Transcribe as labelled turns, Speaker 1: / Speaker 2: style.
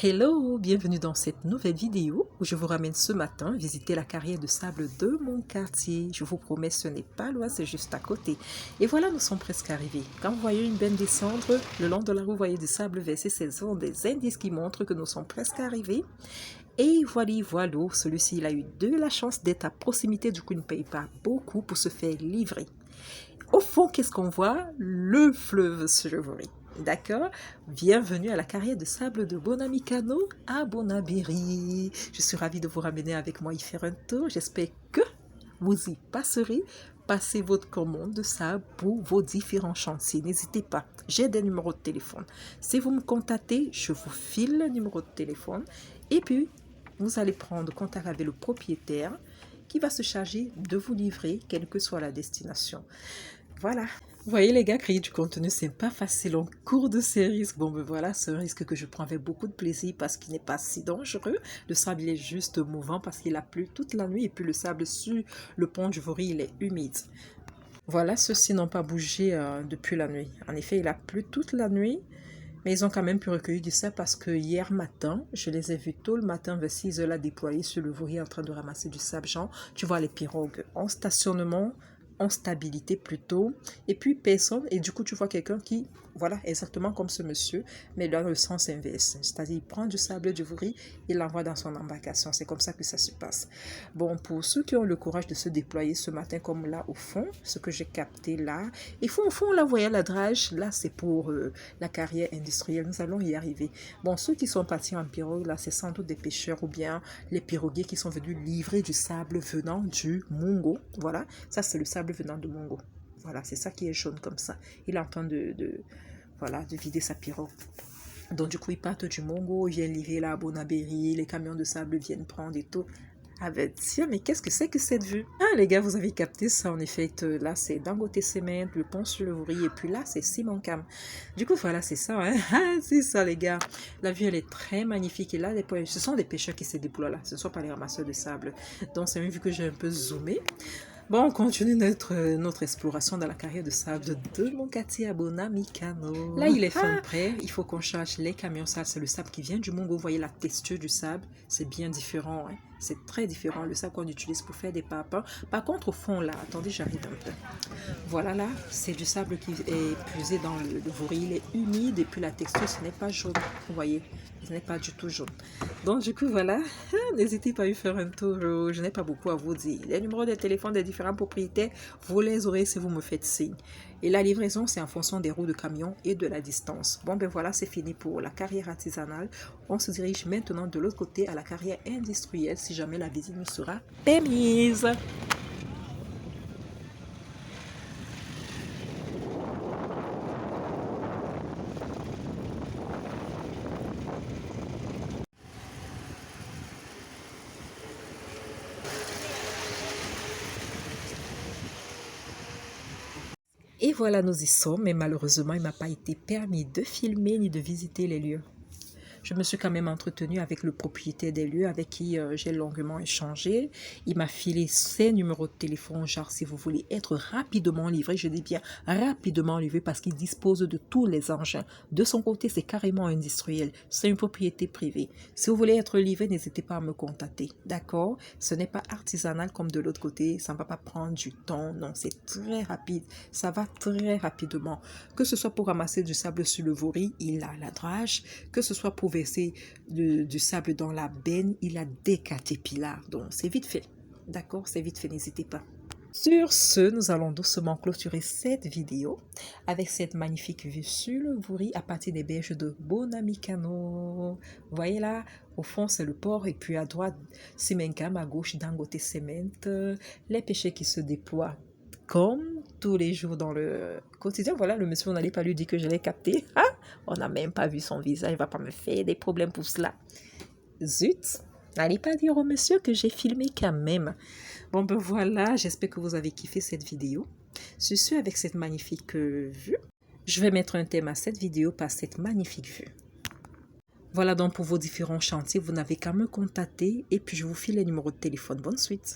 Speaker 1: Hello, bienvenue dans cette nouvelle vidéo où je vous ramène ce matin visiter la carrière de sable de mon quartier. Je vous promets, ce n'est pas loin, c'est juste à côté. Et voilà, nous sommes presque arrivés. Quand vous voyez une benne descendre le long de la rue, vous voyez du sable versé, ce sont des indices qui montrent que nous sommes presque arrivés. Et voilà, celui-ci, il a eu de la chance d'être à proximité, du coup, il ne paye pas beaucoup pour se faire livrer. Au fond, qu'est-ce qu'on voit? Le fleuve Chevry. D'accord? Bienvenue à la carrière de sable de Bonamicano à Bonabéry. Je suis ravie de vous ramener avec moi y faire un tour. J'espère que vous y passerez. Passez votre commande de sable pour vos différents chantiers. N'hésitez pas, j'ai des numéros de téléphone. Si vous me contactez, je vous file le numéro de téléphone. Et puis, vous allez prendre contact avec le propriétaire qui va se charger de vous livrer, quelle que soit la destination. Voilà. Vous voyez les gars, créer du contenu, c'est pas facile en cours de ces risques. Bon, ben voilà, c'est un risque que je prends avec beaucoup de plaisir parce qu'il n'est pas si dangereux. Le sable, il est juste mouvant parce qu'il a plu toute la nuit et puis le sable sur le pont du Vory, il est humide. Voilà, ceux-ci n'ont pas bougé depuis la nuit. En effet, il a plu toute la nuit, mais ils ont quand même pu recueillir du sable parce que hier matin, je les ai vus tôt le matin vers 6 heures là déployés sur le Vory en train de ramasser du sable. Genre, tu vois les pirogues en stationnement, en stabilité plutôt, et puis personne, et du coup tu vois quelqu'un qui, voilà, exactement comme ce monsieur, mais dans le sens inverse, c'est-à-dire il prend du sable du Vory, il l'envoie dans son embarcation, c'est comme ça que ça se passe. Bon, pour ceux qui ont le courage de se déployer ce matin, comme là au fond, ce que j'ai capté là, il faut au fond, là, vous voyez la drage, là c'est pour la carrière industrielle, nous allons y arriver. Bon, ceux qui sont partis en pirogue, là, c'est sans doute des pêcheurs ou bien les piroguiers qui sont venus livrer du sable venant du Mungo, voilà, ça c'est le sable venant de Mungo. Voilà, c'est ça qui est jaune comme ça. Il est en train voilà, de vider sa pirogue. Donc du coup, ils partent du Mungo, ils viennent livrer là à Bonabéry, les camions de sable viennent prendre et tout. Ah ben tiens, mais qu'est-ce que c'est que cette vue? Ah les gars, vous avez capté ça en effet. Là, c'est Dangote Cement, le pont sur le Vory, et puis là, c'est Simancam. Du coup, voilà, c'est ça. Hein? Ah, c'est ça les gars. La vue, elle est très magnifique. Et là, ce sont des pêcheurs qui se déploient là. Ce ne sont pas les ramasseurs de sable. Donc, c'est une vue que j'ai un peu zoomé. Bon, on continue notre exploration dans la carrière de sable de mon quartier à Bonamicano. Là, il est fin prêt. Il faut qu'on charge les camions sales. C'est le sable qui vient du Mungo. Vous voyez la texture du sable. C'est bien différent. Hein? C'est très différent. Le sable qu'on utilise pour faire des papins. Par contre, au fond, là, attendez, j'arrive un peu. Voilà, là, c'est du sable qui est puisé dans le Vory. Il est humide et puis la texture, ce n'est pas jaune. Vous voyez, ce n'est pas du tout jaune. Donc, du coup, voilà. N'hésitez pas à y faire un tour. Je n'ai pas beaucoup à vous dire. Les numéros de téléphone des différents propriétaires, vous les aurez si vous me faites signe. Et la livraison, c'est en fonction des roues de camion et de la distance. Bon, ben voilà, c'est fini pour la carrière artisanale. On se dirige maintenant de l'autre côté à la carrière industrielle si jamais la visite nous sera permise. Et voilà, nous y sommes, mais malheureusement, il ne m'a pas été permis de filmer ni de visiter les lieux. Je me suis quand même entretenue avec le propriétaire des lieux avec qui j'ai longuement échangé. Il m'a filé ses numéros de téléphone, genre si vous voulez être rapidement livré, je dis bien rapidement livré parce qu'il dispose de tous les engins. De son côté, c'est carrément industriel, c'est une propriété privée. Si vous voulez être livré, n'hésitez pas à me contacter, d'accord? Ce n'est pas artisanal comme de l'autre côté, ça ne va pas prendre du temps, non, c'est très rapide, ça va très rapidement. Que ce soit pour ramasser du sable sur le Vory, il a la drage, que ce soit pour verser du sable dans la benne, il a des caterpillars. Donc, c'est vite fait. D'accord, c'est vite fait, n'hésitez pas. Sur ce, nous allons doucement clôturer cette vidéo avec cette magnifique vue sur le Vory à partir des berges de Bonamicano. Vous voyez là, au fond, c'est le port et puis à droite, Simancam, à gauche, Dangote Cement. Les pêcheurs qui se déploient comme tous les jours dans le quotidien. Voilà, le monsieur, on n'allait pas lui dire que je l'ai capté. Ah, on n'a même pas vu son visage, il ne va pas me faire des problèmes pour cela. Zut, n'allez pas dire au monsieur que j'ai filmé quand même. Bon, ben voilà, j'espère que vous avez kiffé cette vidéo. Je suis avec cette magnifique vue. Je vais mettre un thème à cette vidéo par cette magnifique vue. Voilà donc pour vos différents chantiers, vous n'avez qu'à me contacter et puis je vous file les numéros de téléphone. Bonne suite.